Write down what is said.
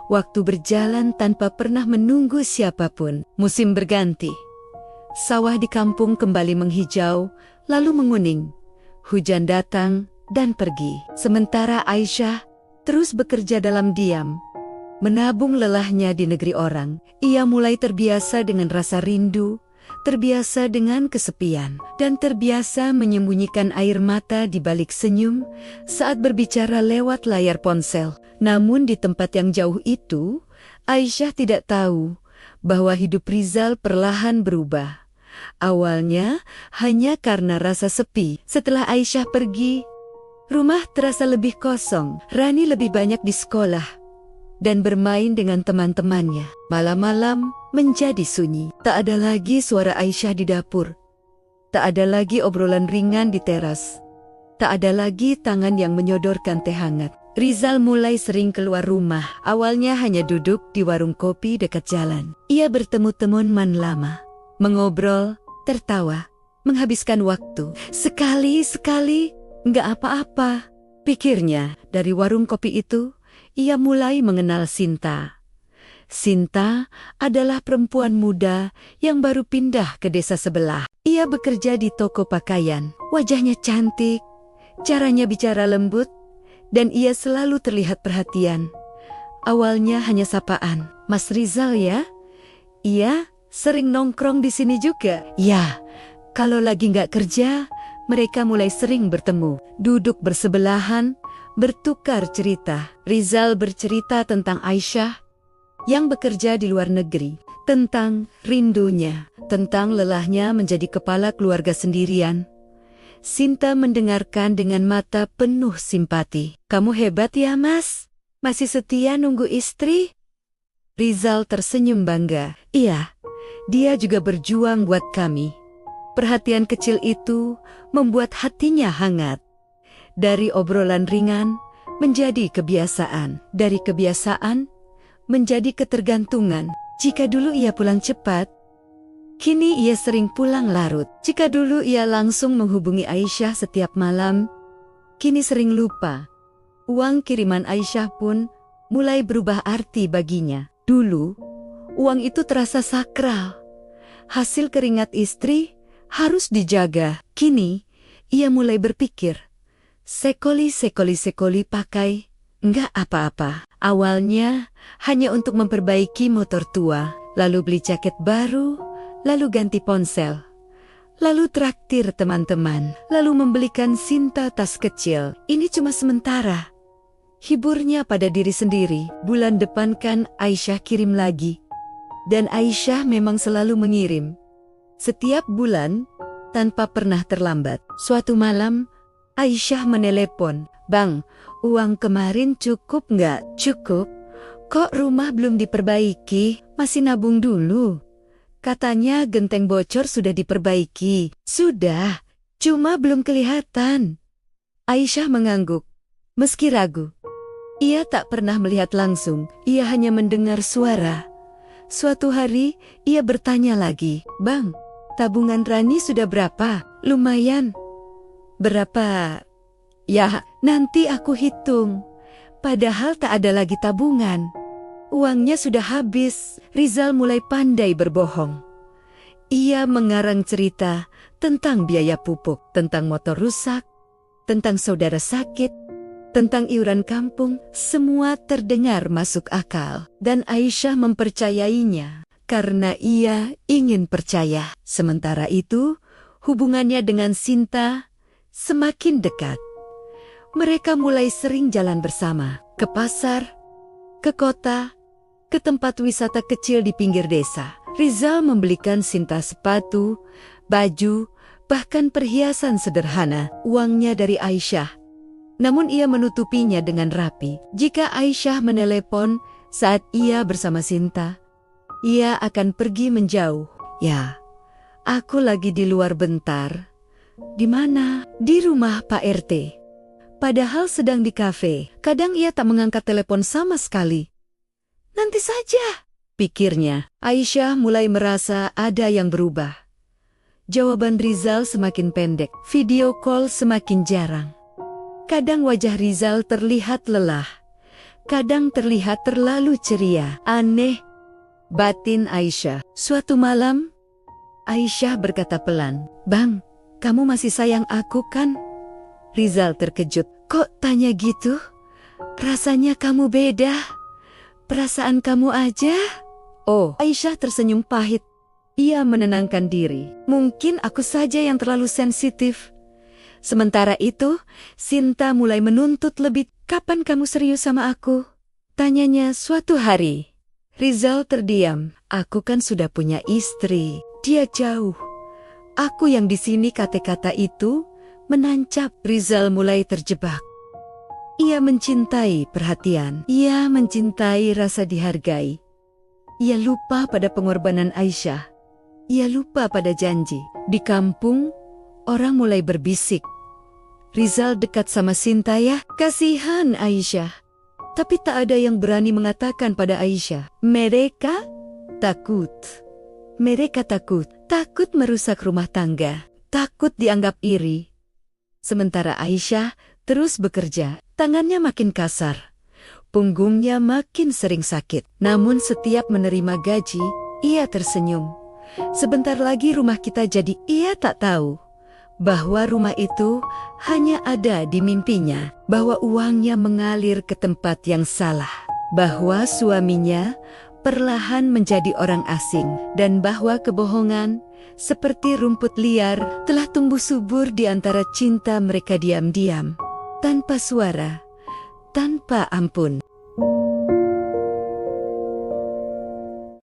Waktu berjalan tanpa pernah menunggu siapapun. Musim berganti. Sawah di kampung kembali menghijau, lalu menguning. Hujan datang dan pergi. Sementara Aisyah terus bekerja dalam diam. Menabung lelahnya di negeri orang, ia mulai terbiasa dengan rasa rindu, terbiasa dengan kesepian, dan terbiasa menyembunyikan air mata di balik senyum saat berbicara lewat layar ponsel. Namun di tempat yang jauh itu, Aisyah tidak tahu bahwa hidup Rizal perlahan berubah. Awalnya hanya karena rasa sepi. Setelah Aisyah pergi, rumah terasa lebih kosong. Rani lebih banyak di sekolah dan bermain dengan teman-temannya. Malam-malam menjadi sunyi. Tak ada lagi suara Aisyah di dapur. Tak ada lagi obrolan ringan di teras. Tak ada lagi tangan yang menyodorkan teh hangat. Rizal mulai sering keluar rumah. Awalnya hanya duduk di warung kopi dekat jalan. Ia bertemu teman lama, mengobrol, tertawa, menghabiskan waktu. Sekali-sekali, nggak apa-apa, pikirnya. Dari warung kopi itu, ia mulai mengenal Sinta. Sinta adalah perempuan muda yang baru pindah ke desa sebelah. Ia bekerja di toko pakaian. Wajahnya cantik, caranya bicara lembut, dan ia selalu terlihat perhatian. Awalnya hanya sapaan, "Mas Rizal ya? Iya, sering nongkrong di sini juga." Ya, kalau lagi nggak kerja, mereka mulai sering bertemu, duduk bersebelahan, bertukar cerita. Rizal bercerita tentang Aisyah yang bekerja di luar negeri, tentang rindunya, tentang lelahnya menjadi kepala keluarga sendirian. Sinta mendengarkan dengan mata penuh simpati. "Kamu hebat ya, Mas? Masih setia nunggu istri?" Rizal tersenyum bangga. "Iya, dia juga berjuang buat kami." Perhatian kecil itu membuat hatinya hangat. Dari obrolan ringan menjadi kebiasaan. Dari kebiasaan menjadi ketergantungan. Jika dulu ia pulang cepat, kini ia sering pulang larut. Jika dulu ia langsung menghubungi Aisyah setiap malam, kini sering lupa. Uang kiriman Aisyah pun mulai berubah arti baginya. Dulu, uang itu terasa sakral. Hasil keringat istri harus dijaga. Kini, ia mulai berpikir, sekoli pakai, nggak apa-apa. Awalnya hanya untuk memperbaiki motor tua, lalu beli jaket baru, lalu ganti ponsel, lalu traktir teman-teman, lalu membelikan Sinta tas kecil. Ini cuma sementara. Hiburnya pada diri sendiri. Bulan depan kan Aisyah kirim lagi. Dan Aisyah memang selalu mengirim. Setiap bulan, tanpa pernah terlambat. Suatu malam, Aisyah menelepon, "Bang, uang kemarin cukup nggak?" "Cukup. Kok rumah belum diperbaiki? Masih nabung dulu. Katanya genteng bocor sudah diperbaiki." "Sudah, cuma belum kelihatan." Aisyah mengangguk, meski ragu. Ia tak pernah melihat langsung, ia hanya mendengar suara. Suatu hari, ia bertanya lagi, "Bang, tabungan Rani sudah berapa?" "Lumayan." "Berapa?" "Ya, nanti aku hitung." Padahal tak ada lagi tabungan. Uangnya sudah habis. Rizal mulai pandai berbohong. Ia mengarang cerita tentang biaya pupuk, tentang motor rusak, tentang saudara sakit, tentang iuran kampung. Semua terdengar masuk akal. Dan Aisyah mempercayainya karena ia ingin percaya. Sementara itu, hubungannya dengan Sinta semakin dekat. Mereka mulai sering jalan bersama, ke pasar, ke kota, ke tempat wisata kecil di pinggir desa. Rizal membelikan Sinta sepatu, baju, bahkan perhiasan sederhana. Uangnya dari Aisyah. Namun ia menutupinya dengan rapi. Jika Aisyah menelepon saat ia bersama Sinta, ia akan pergi menjauh. "Ya, aku lagi di luar bentar." "Di mana?" "Di rumah Pak RT." Padahal sedang di kafe. Kadang ia tak mengangkat telepon sama sekali. "Nanti saja," pikirnya. Aisyah mulai merasa ada yang berubah. Jawaban Rizal semakin pendek, video call semakin jarang. Kadang wajah Rizal terlihat lelah. kadang terlihat terlalu ceria. Aneh, batin Aisyah. Suatu malam, Aisyah berkata pelan, "Bang, kamu masih sayang aku kan?" Rizal terkejut. "Kok tanya gitu? Rasanya kamu beda. Perasaan kamu aja." Oh, Aisyah tersenyum pahit. Ia menenangkan diri. "Mungkin aku saja yang terlalu sensitif." Sementara itu, Sinta mulai menuntut lebih. "Kapan kamu serius sama aku?" tanyanya suatu hari. Rizal terdiam. "Aku kan sudah punya istri. Dia jauh. Aku yang di sini." Kata-kata itu menancap. Rizal mulai terjebak. Ia mencintai perhatian. Ia mencintai rasa dihargai. Ia lupa pada pengorbanan Aisyah. Ia lupa pada janji. Di kampung, orang mulai berbisik, "Rizal dekat sama Sinta ya." Kasihan Aisyah. Tapi tak ada yang berani mengatakan pada Aisyah. Mereka takut. Mereka takut. Takut merusak rumah tangga. Takut dianggap iri. Sementara Aisyah terus bekerja. Tangannya makin kasar. Punggungnya makin sering sakit. Namun setiap menerima gaji, ia tersenyum. Sebentar lagi rumah kita jadi. Ia tak tahu bahwa rumah itu hanya ada di mimpinya, bahwa uangnya mengalir ke tempat yang salah, bahwa suaminya perlahan menjadi orang asing, dan bahwa kebohongan seperti rumput liar telah tumbuh subur di antara cinta mereka diam-diam, tanpa suara, tanpa ampun.